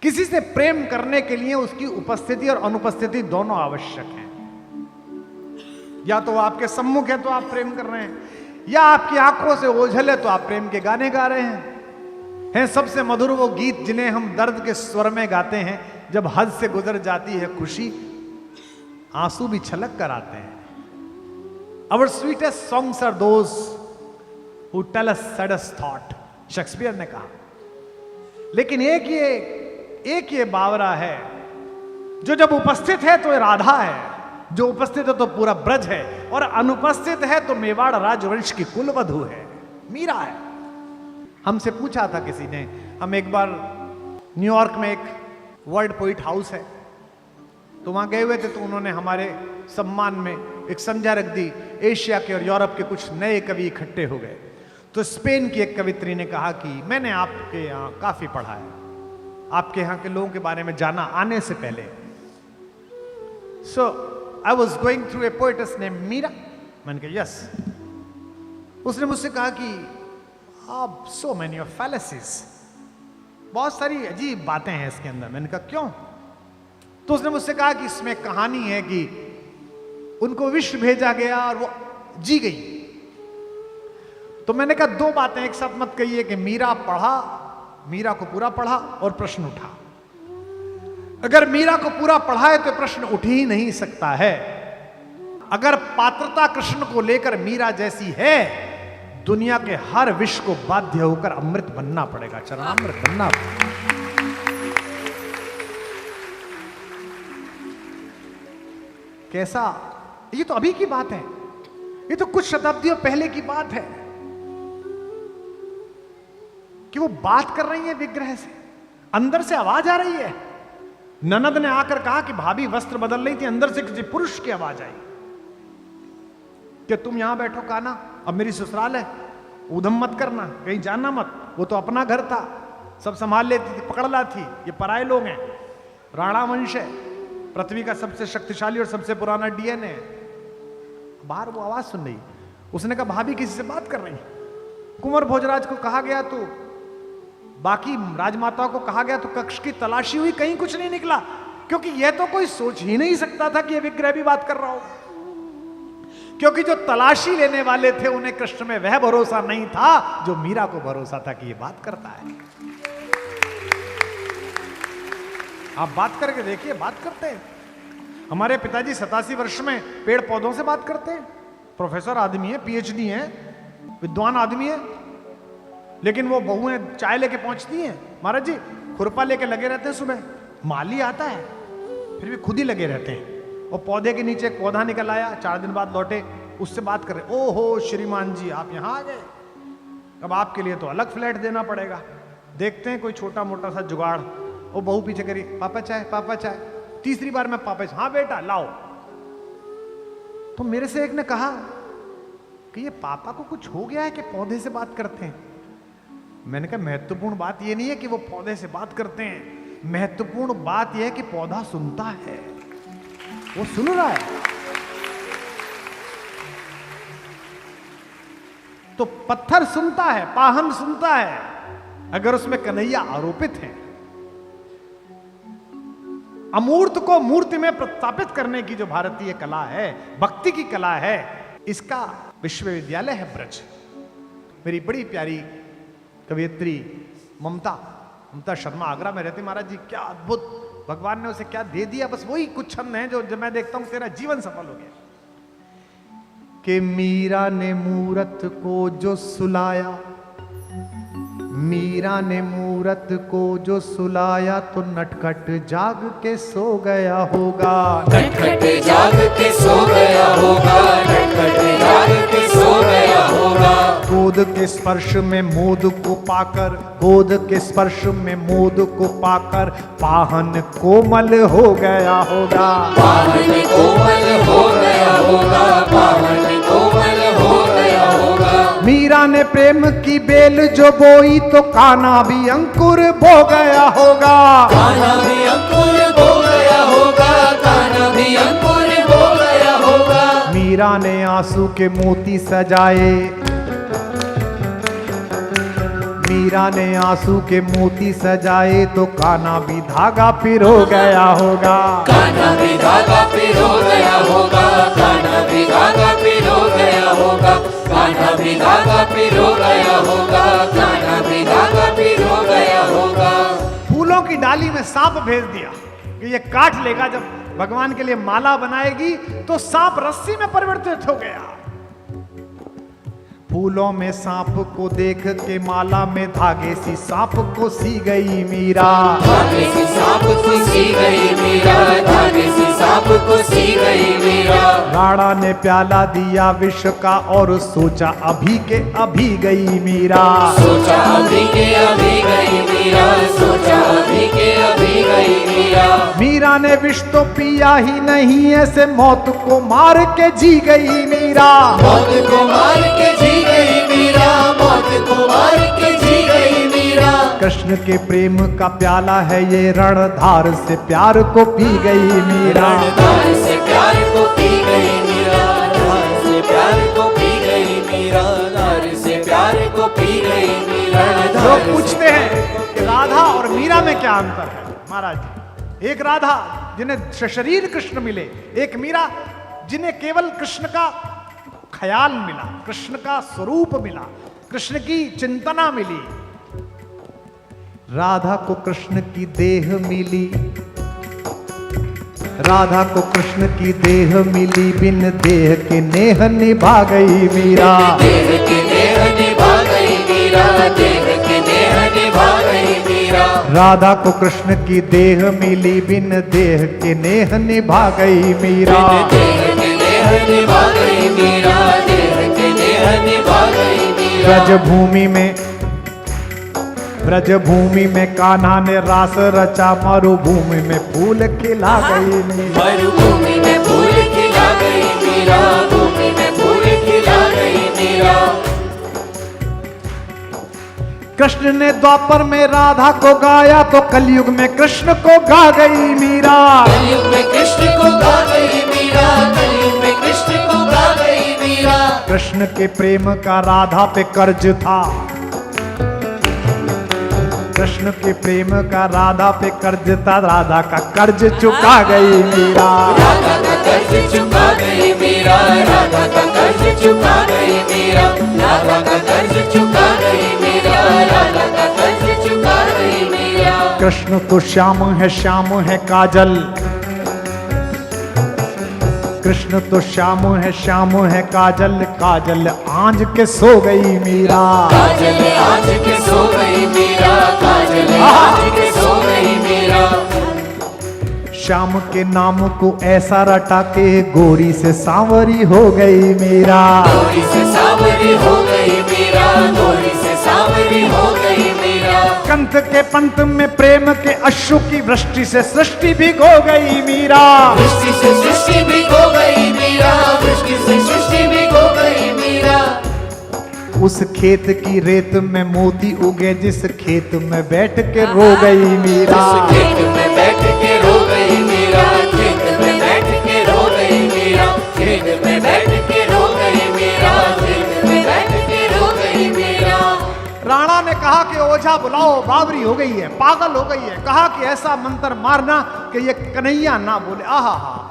किसी से प्रेम करने के लिए उसकी उपस्थिति और अनुपस्थिति दोनों आवश्यक है। या तो आपके सम्मुख है तो आप प्रेम कर रहे हैं, या आपकी आंखों से ओझल है तो आप प्रेम के गाने गा रहे हैं। सबसे मधुर वो गीत जिन्हें हम दर्द के स्वर में गाते हैं, जब हद से गुजर जाती है खुशी, आंसू भी छलक कर आते हैं। Our sweetest songs are those who tell us saddest thought, Shakespeare ने कहा। लेकिन एक ये बावरा है जो जब उपस्थित है तो राधा है, जो उपस्थित है तो पूरा ब्रज है, और अनुपस्थित है तो मेवाड़ राजवंश की कुलवधु है, मीरा है। हमसे पूछा था किसी ने, हम एक बार न्यूयॉर्क में एक वर्ल्ड पोइट हाउस है तो वहां गए हुए थे, तो उन्होंने हमारे सम्मान में एक संध्या रख दी। एशिया के और यूरोप के कुछ नए कवि इकट्ठे हो गए, तो स्पेन की एक कवित्री ने कहा कि मैंने आपके यहाँ काफी पढ़ा है, आपके यहाँ के लोगों के बारे में जाना आने से पहले। So I was going through a poetess name Meera. मैंने कहा यस। उसने मुझसे कहा कि आप सो मेनी ऑफ फैलेसीज, बहुत सारी अजीब बातें हैं इसके अंदर। मैंने कहा क्यों? तो उसने मुझसे कहा कि इसमें कहानी है कि उनको विश्व भेजा गया और वो जी गई। तो मैंने कहा दो बातें एक साथ मत कहिए कि मीरा को पूरा पढ़ा और प्रश्न उठा। अगर मीरा को पूरा पढ़ा है तो प्रश्न उठ ही नहीं सकता है। अगर पात्रता कृष्ण को लेकर मीरा जैसी है, दुनिया के हर विष को बाध्य होकर अमृत बनना पड़ेगा, चरणामृत बनना पड़ेगा। कैसा? ये तो अभी की बात है, ये तो कुछ शताब्दियों पहले की बात है कि वो बात कर रही है विग्रह से, अंदर से आवाज आ रही है। ननद ने आकर कहा कि भाभी वस्त्र बदल रही थी, अंदर से किसी पुरुष की आवाज आई कि तुम यहां बैठो काना, अब मेरी ससुराल है, उधम मत करना, कहीं जाना मत। वो तो अपना घर था, सब संभाल लेती थी, पकड़ ला थी। ये पराये लोग हैं, राणा वंश है, पृथ्वी का सबसे शक्तिशाली और सबसे पुराना डीएनए है। बाहर वो आवाज सुन रही, उसने कहा भाभी किसी से बात कर रही। कुंवर भोजराज को कहा गया, तो बाकी राजमाताओं को कहा गया, तो कक्ष की तलाशी हुई, कहीं कुछ नहीं निकला, क्योंकि यह तो कोई सोच ही नहीं सकता था कि यह विग्रह भी बात कर रहा हो। क्योंकि जो तलाशी लेने वाले थे उन्हें कृष्ण में वह भरोसा नहीं था जो मीरा को भरोसा था कि यह बात करता है। आप बात करके देखिए, बात करते हैं। हमारे पिताजी 87 वर्ष में पेड़ पौधों से बात करते हैं। प्रोफेसर आदमी है, पीएचडी है, विद्वान आदमी है, लेकिन वो बहुएं चाय लेके पहुंचती हैं, महाराज जी खुरपा लेके लगे रहते हैं। सुबह माली आता है, फिर भी खुद ही लगे रहते हैं। और पौधे के नीचे एक पौधा निकल आया, 4 दिन बाद लौटे, उससे बात कर रहे, ओहो श्रीमान जी आप यहां आ गए, अब आपके लिए तो अलग फ्लैट देना पड़ेगा। देखते हैं कोई छोटा मोटा सा जुगाड़। वो बहू पीछे करी, पापा चाय, पापा चाय। तीसरी बार मैं पापा, हाँ बेटा लाओ। तो मेरे से एक ने कहा कि ये पापा को कुछ हो गया है कि पौधे से बात करते हैं। मैंने कहा महत्वपूर्ण बात ये नहीं है कि वो पौधे से बात करते हैं, महत्वपूर्ण बात यह है कि पौधा सुनता है, वो सुन रहा है। तो पत्थर सुनता है, पाहन सुनता है, अगर उसमें कन्हैया आरोपित है। अमूर्त को मूर्ति में प्रस्थापित करने की जो भारतीय कला है, भक्ति की कला है, इसका विश्वविद्यालय है ब्रज। मेरी बड़ी प्यारी कवियत्री ममता शर्मा आगरा में रहती, महाराज जी क्या अद्भुत, भगवान ने उसे क्या दे दिया, बस वही कुछ छंद हैं जो जब मैं देखता हूं तेरा जीवन सफल हो गया। कि मीरा ने मूरत को जो सुलाया, मीरा ने मूरत को जो सुलाया, तो नटखट जाग के सो गया होगा, नटखट जाग के सो गया होगा, नटखट जाग के सो गया होगा। गोद के स्पर्श में मोद को पाकर, गोद के स्पर्श में मोद को पाकर, पाहन कोमल हो गया होगा, पाहन कोमल हो गया होगा, पाहन कोमल हो गया होगा। मीरा ने प्रेम की बेल जो बोई, तो कान्हा भी अंकुर बो गया होगा, कान्हा भी अंकुर बो गया होगा, कान्हा भी अंकुर बो गया होगा। मीरा ने आंसू के मोती सजाए, मीरा ने आंसू के मोती सजाए तो कान्हा भी धागा पिरो गया होगा। कान्हा भी धागा पिरो गया होगा, कान्हा भी धागा पिरो गया होगा, कान्हा भी धागा पिरो गया होगा, कान्हा भी धागा पिरो गया होगा। फूलों की डाली में सांप भेज दिया कि ये काट लेगा। जब भगवान के लिए माला बनाएगी तो सांप रस्सी में परिवर्तित हो गया। फूलों में सांप को देख के माला में धागे सी सांप को सी गई मीरा। धागे सी सांप को सी गई मीरा, धागे सी सांप को सी गई मीरा। राणा ने प्याला दिया विष का और सोचा अभी के अभी गई मीरा। सोचा अभी के अभी गई मीरा, सोचा अभी के अभी गई मीरा। मीरा ने विष तो पिया ही नहीं, ऐसे मौत को मार के जी गई मीरा। मौत को मार के जी गई मीरा, मौत को मार के जी गई मीरा। कृष्ण के प्रेम का प्याला है ये, रणधार से प्यार को पी गई मीरा। रणधार से प्यार को पी गई मीरा, रणधार से प्यार को पी गई मीरा, रणधार से प्यार को पी गई मीरा। लोग पूछते हैं कि राधा और मीरा में क्या अंतर है। महाराज जी, एक राधा जिन्हें शरीर कृष्ण मिले, एक मीरा जिन्हें केवल कृष्ण का ख्याल मिला, कृष्ण का स्वरूप मिला, कृष्ण की चिंतना मिली। राधा को कृष्ण की देह मिली, राधा को कृष्ण की देह मिली, बिन देह के नेह निभा गई मीरा। देह के नेह निभा गई मीरा, देह के नेह निभा गई मीरा। राधा को कृष्ण की देह मिली, बिन देह के नेह निभा गई मीरा। देह के नेह निभा गई मीरा, देह के नेह निभा गई मीरा। ब्रजभूमि में कान्हा ने रास रचा, मरुभूमि में फूल खिला गई मीरा। मरुभूमि में फूल खिला गई मीरा, भूमि में फूल खिला गई मीरा। कृष्ण ने द्वापर में राधा को गाया तो कलयुग में कृष्ण को गा गई मीरा। कलयुग में कृष्ण को गा गई मीरा, कलयुग में कृष्ण को गा गई मीरा। कृष्ण के प्रेम का राधा पे कर्ज था, कृष्ण के प्रेम का राधा पे कर्ज था, राधा का कर्ज चुका गई मीरा। राधा का कर्ज चुका गई मीरा, राधा का कर्ज चुका गई मीरा, राधा का कर्ज चुका गई मीरा, राधा का कर्ज चुका गई मीरा। कृष्ण तो श्याम है काजल, कृष्ण तो श्याम है काजल, काजल आंज के सो गई मीरा। काजल आज के सो गई मीरा, काजल आज के सो गई मीरा। श्याम के नाम को ऐसा रटा के गोरी से सांवरी हो गई मीरा। गोरी से सांवरी हो गई मीरा, गोरी से सांवरी हो गई मीरा। कंठ के पंथ में प्रेम के अश्रु की वृष्टि से सृष्टि भी हो गई मीरा। वृष्टि से सृष्टि भी हो गई मीरा, वृष्टि से सृष्टि भी हो गई मीरा। उस खेत की रेत में मोती उगे, जिस खेत में बैठ के रो गई मीरा। उस खेत में बैठ के रो गई मीरा, खेत में बैठ के रो गई मीरा, खेत में बैठ के रो गई मीरा, खेत में बैठ के रो गई मीरा। राणा ने कहा कि ओझा बुलाओ, बावरी हो गई है, पागल हो गई है। कहा कि ऐसा मंत्र मारना कि ये कन्हैया ना बोले। आहा हा।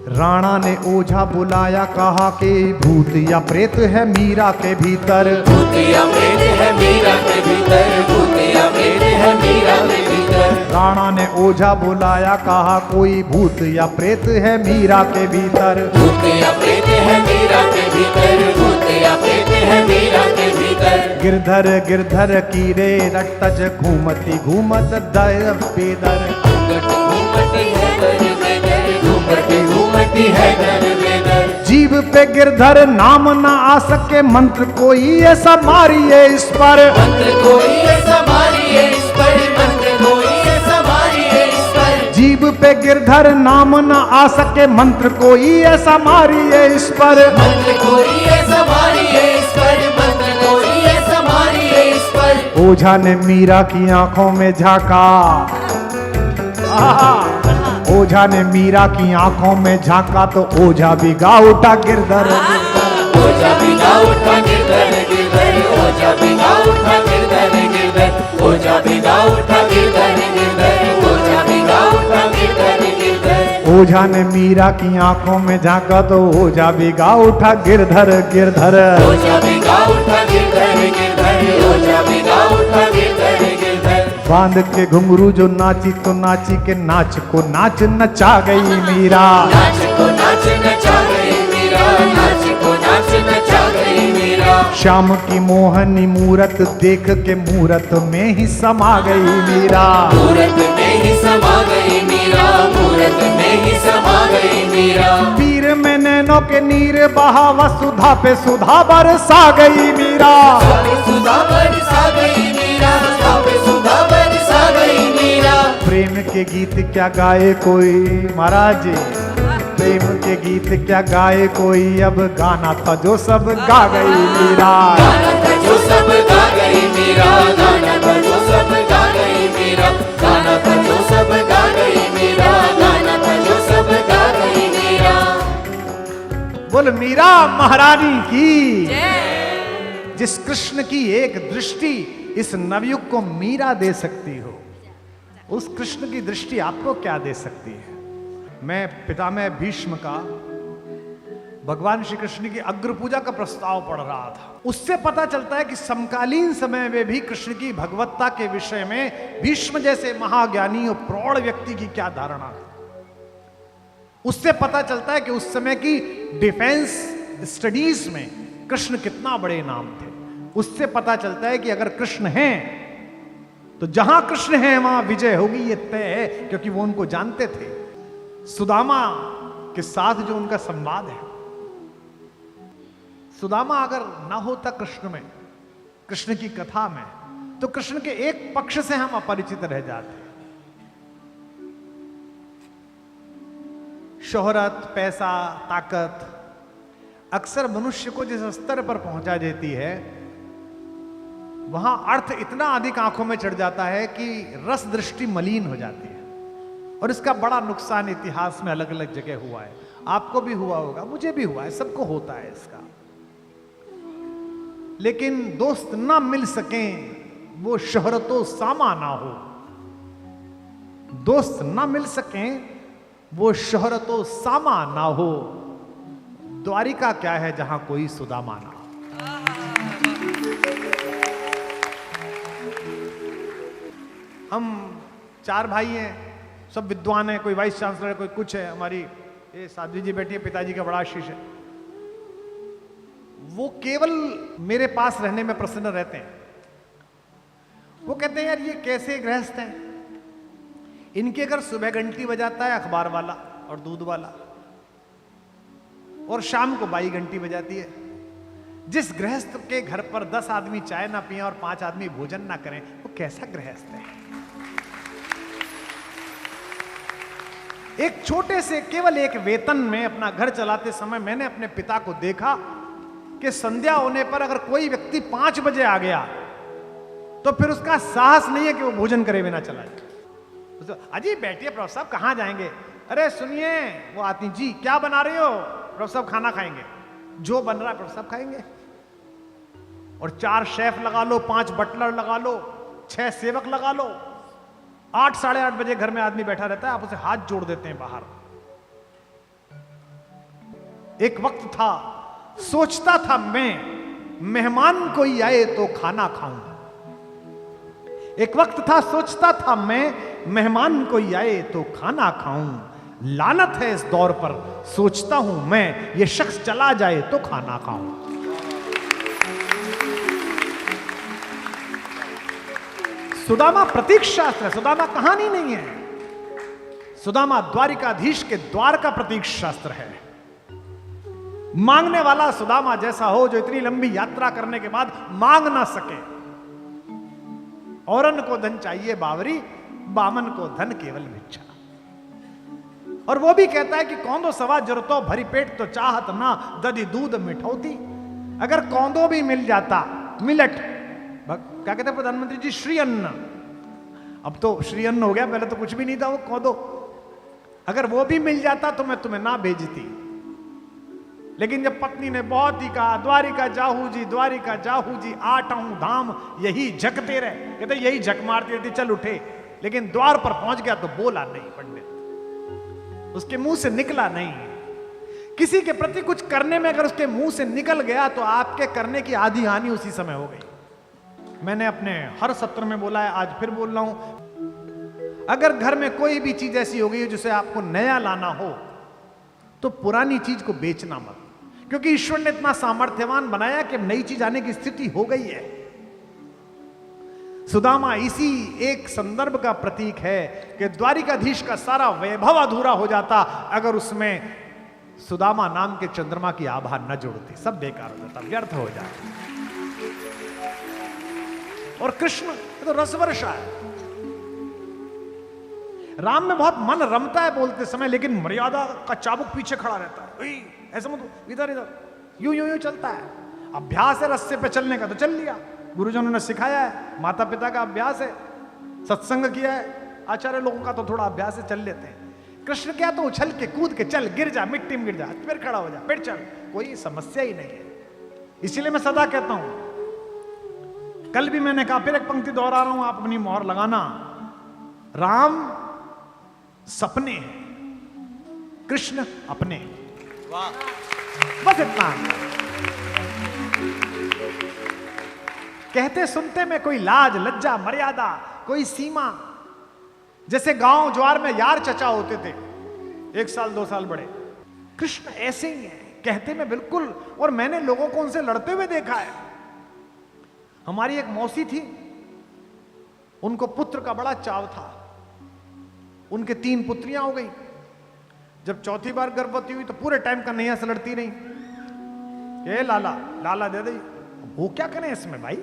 राणा ने ओझा बुलाया, कहा कि भूत या प्रेत है मीरा के भीतर। भूत या प्रेत है मीरा के भीतर, भूत या प्रेत है मीरा के भीतर। राणा ने ओझा बुलाया, कहा कोई भूत या प्रेत है मीरा के भीतर। भूत या प्रेत है मीरा के भीतर, भूत या प्रेत है मीरा के भीतर। गिरधर की रे रट्टज घूमती घूमत दर पेदर। घूमती है दर बेदर, घूमती है दर बेदर। जीव पे गिरधर नाम ना आ सके, मंत्र कोई ऐसा मारिए इस पर। मंत्र कोई ऐसा मारिए इस पर, मंत्र कोई ऐसा मारिए इस पर। जीव पे गिरधर नाम ना आ सके, मंत्र कोई ऐसा मारिए इस पर। मंत्र कोई ऐसा मारिए इस पर, मंत्र कोई ऐसा मारिए इस पर। ओझा ने मीरा की आंखों में झांका। ओझा ने मीरा की आंखों में झांका तो ओझा भी गा उठा गिरधर। ओझा भी गा उठा गिरधर, गिरधर ओझा भी गा उठा गिरधर। ओझा भिगा उठा गिरधर गिरधर, ओझा भिगा उठा गिरधर गिरधर। ओझा ने मीरा की आंखों में झांका तो ओझा भिगा उठा गिरधर गिरधर। ओझा भिगा उठा गिरधर गिरधर, ओझा भिगा उठा गिरधर गिरधर। बांध के घुंघरू जो नाची तो नाची के नाच को नाच नचा गई मीरा। नाच को नाच नचा गई मीरा, नाच को नाच नचा गई मीरा। श्याम की मोहनी मूरत देख के मूरत में ही समा गई मीरा। मूरत में ही समा गई मीरा, मूरत में ही समा गई मीरा। पीर में नैनों के नीर बहा वसुधा पे सुधा बरसा गई मीरा। सुधा बरसा गई मीरा, सुधा बरसा गई मीरा। प्रेम के गीत क्या गाए कोई महाराज जी, प्रेम के गीत क्या गाए कोई, अब गाना था जो सब गा गई मीरा। गाना था जो सब गा गई मीरा, गाना था जो सब गा गई मीरा, गाना था जो सब गा गई मीरा, गाना था जो सब गा गई मीरा। बोल मीरा महारानी की। जिस कृष्ण की एक दृष्टि इस नवयुग को मीरा दे सकती हो, उस कृष्ण की दृष्टि आपको क्या दे सकती है। मैं पितामह भीष्म का भगवान श्री कृष्ण की अग्र पूजा का प्रस्ताव पढ़ रहा था। उससे पता चलता है कि समकालीन समय में भी कृष्ण की भगवत्ता के विषय में भीष्म जैसे महाज्ञानी और प्रौढ़ व्यक्ति की क्या धारणा थी। उससे पता चलता है कि उस समय की डिफेंस स्टडीज में कृष्ण कितना बड़े नाम थे। उससे पता चलता है कि अगर कृष्ण हैं तो जहां कृष्ण हैं वहां विजय होगी, ये तय है, क्योंकि वो उनको जानते थे। सुदामा के साथ जो उनका संवाद है, सुदामा अगर ना होता कृष्ण में, कृष्ण की कथा में, तो कृष्ण के एक पक्ष से हम अपरिचित रह जाते। शोहरत, पैसा, ताकत अक्सर मनुष्य को जिस स्तर पर पहुंचा देती है, वहां अर्थ इतना अधिक आंखों में चढ़ जाता है कि रस दृष्टि मलिन हो जाती है। और इसका बड़ा नुकसान इतिहास में अलग अलग जगह हुआ है। आपको भी हुआ होगा, मुझे भी हुआ है, सबको होता है इसका। लेकिन दोस्त ना मिल सकें वो शोहरतो सामा ना हो, दोस्त ना मिल सकें वो शोहरतो सामा ना हो। द्वारिका क्या है जहां कोई सुदामा ना हो। हम 4 भाई हैं, सब विद्वान हैं, कोई वाइस चांसलर है, कोई कुछ है। हमारी ये साध्वी जी बैठी है, पिताजी का बड़ा आशीष है। वो केवल मेरे पास रहने में प्रसन्न रहते हैं। वो कहते हैं यार ये कैसे गृहस्थ हैं, इनके घर सुबह घंटी बजाता है अखबार वाला और दूध वाला, और शाम को बाई घंटी बजाती है। जिस गृहस्थ के घर पर 10 आदमी चाय ना पिए और 5 आदमी भोजन ना करें, वो कैसा गृहस्थ है। एक छोटे से केवल एक वेतन में अपना घर चलाते समय मैंने अपने पिता को देखा कि संध्या होने पर अगर कोई व्यक्ति 5 बजे आ गया तो फिर उसका साहस नहीं है कि वो भोजन करे बिना चला जाए। अजी बैठिए प्रभु साहब, कहां जाएंगे? अरे सुनिए, वो आती जी क्या बना रहे हो? प्रभु साहब खाना खाएंगे, जो बन रहा है प्रभु साहब खाएंगे। और 4 शेफ लगा लो, 5 बटलर लगा लो, 6 सेवक लगा लो, 8 साढ़े 8 बजे घर में आदमी बैठा रहता है, आप उसे हाथ जोड़ देते हैं बाहर। एक वक्त था, सोचता था मैं मेहमान कोई आए तो खाना खाऊं। एक वक्त था, सोचता था मैं मेहमान कोई आए तो खाना खाऊं। लानत है इस दौर पर, सोचता हूं मैं ये शख्स चला जाए तो खाना खाऊं। सुदामा प्रतीक शास्त्र है, सुदामा कहानी नहीं है। सुदामा द्वारिकाधीश के द्वार का प्रतीक शास्त्र है। मांगने वाला सुदामा जैसा हो, जो इतनी लंबी यात्रा करने के बाद मांग ना सके। औरन को धन चाहिए बावरी, बामन को धन केवल भिक्षा। और वो भी कहता है कि कौंदो सवा जरूरतो भरी पेट तो चाहत ना दधी दूध मिठौती। अगर कौंदो भी मिल जाता, मिलट, क्या कहते हैं प्रधानमंत्री जी, श्री अन्न। अब तो श्री अन्न हो गया, पहले तो कुछ भी नहीं था वो कौंदो। अगर वो भी मिल जाता तो मैं तुम्हें ना भेजती, लेकिन जब पत्नी ने बहुत ही कहा, द्वारिका जाहू जी 8 धाम यही झकते रहे, कहते यही झक मारती रहती, चल उठे। लेकिन द्वार पर पहुंच गया तो बोला नहीं पंडित, उसके मुंह से निकला नहीं। किसी के प्रति कुछ करने में अगर उसके मुंह से निकल गया तो आपके करने की आधी हानि उसी समय हो गई। मैंने अपने हर सत्र में बोला है, आज फिर बोल रहा हूं, अगर घर में कोई भी चीज ऐसी हो गई है जिसे आपको नया लाना हो तो पुरानी चीज को बेचना मत, क्योंकि ईश्वर ने इतना सामर्थ्यवान बनाया कि नई चीज आने की स्थिति हो गई है। सुदामा इसी एक संदर्भ का प्रतीक है कि द्वारिकाधीश का सारा वैभव अधूरा हो जाता अगर उसमें सुदामा नाम के चंद्रमा की आभा न जुड़ती, सब बेकार हो जाता, व्यर्थ हो जाता। और कृष्ण तो रसवर्षा है, राम में बहुत मन रमता है बोलते समय, लेकिन मर्यादा का चाबुक पीछे खड़ा रहता है, ऐसा मत, इधर इधर यूं यूं यूं चलता है। अभ्यास है रस्ते पे चलने का तो चल लिया, गुरुजनों ने सिखाया है, माता पिता का अभ्यास है, सत्संग किया है, आचार्य लोगों का तो थोड़ा अभ्यास है, चल लेते हैं। कृष्ण क्या तो उछल के कूद के चल, गिर जा, मिट्टी में गिर जा, फिर खड़ा हो जा, फिर चल, कोई समस्या ही नहीं है। इसीलिए मैं सदा कहता हूं, कल भी मैंने कहा, फिर एक पंक्ति दोहरा रहा हूं, आप अपनी मोहर लगाना, राम सपने हैं, कृष्ण अपने। वाह, बस इतना। कहते सुनते में कोई लाज लज्जा मर्यादा, कोई सीमा। जैसे गांव ज्वार में यार चचा होते थे, 1 साल 2 साल बड़े, कृष्ण ऐसे ही हैं, कहते में बिल्कुल। और मैंने लोगों को उनसे लड़ते हुए देखा है। हमारी एक मौसी थी, उनको पुत्र का बड़ा चाव था, उनके 3 पुत्रियां हो गई। जब चौथी बार गर्भवती हुई तो पूरे टाइम का नैया से लड़ती रही, ये लाला लाला दे दे, वो क्या करें इसमें भाई।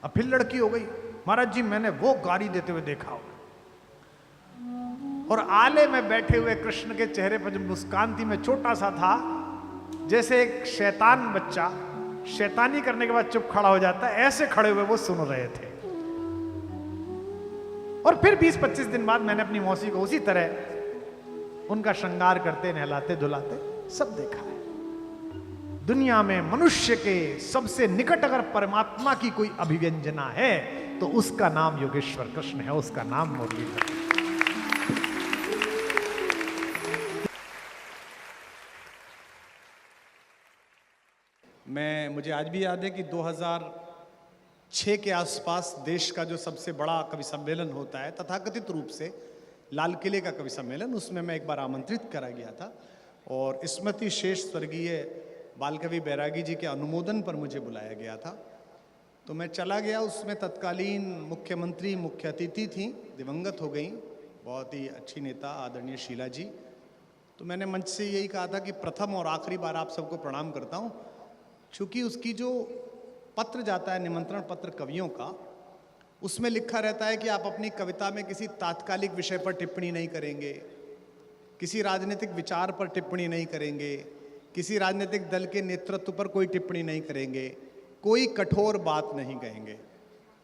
अब फिर लड़की हो गई, महाराज जी मैंने वो गाली देते हुए देखा हो। और आले में बैठे हुए कृष्ण के चेहरे पर जब मुस्कान थी, मैं छोटा सा था, जैसे एक शैतान बच्चा शैतानी करने के बाद चुप खड़ा हो जाता है, ऐसे खड़े हुए वो सुन रहे थे। और फिर 20-25 दिन बाद मैंने अपनी मौसी को उसी तरह उनका श्रृंगार करते, नहलाते धुलाते सब देखा है। दुनिया में मनुष्य के सबसे निकट अगर परमात्मा की कोई अभिव्यंजना है तो उसका नाम योगेश्वर कृष्ण है, उसका नाम मुरलीधर है। मुझे आज भी याद है कि 2006 के आसपास देश का जो सबसे बड़ा कवि सम्मेलन होता है तथाकथित रूप से, लाल किले का कवि सम्मेलन, उसमें मैं एक बार आमंत्रित करा गया था और स्मृति शेष स्वर्गीय बाल कवि बैरागी जी के अनुमोदन पर मुझे बुलाया गया था। तो मैं चला गया, उसमें तत्कालीन मुख्यमंत्री मुख्य अतिथि थी, दिवंगत हो गई, बहुत ही अच्छी नेता आदरणीय शीला जी। तो मैंने मंच से यही कहा था कि प्रथम और आखिरी बार आप सबको प्रणाम करता हूँ, क्योंकि उसकी जो पत्र जाता है, निमंत्रण पत्र कवियों का, उसमें लिखा रहता है कि आप अपनी कविता में किसी तात्कालिक विषय पर टिप्पणी नहीं करेंगे, किसी राजनीतिक विचार पर टिप्पणी नहीं करेंगे, किसी राजनीतिक दल के नेतृत्व पर कोई टिप्पणी नहीं करेंगे, कोई कठोर बात नहीं कहेंगे।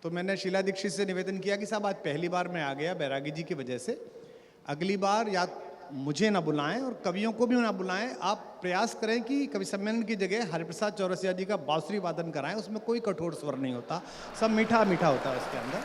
तो मैंने शीला दीक्षित से निवेदन किया कि साहब आज पहली बार मैं आ गया बैरागी जी की वजह से, अगली बार या मुझे ना बुलाएं और कवियों को भी ना बुलाएं, आप प्रयास करें कि कवि सम्मेलन की जगह हरिप्रसाद चौरसिया जी का बांसुरी वादन कराएं, उसमें कोई कठोर स्वर नहीं होता, सब मीठा मीठा होता है उसके अंदर।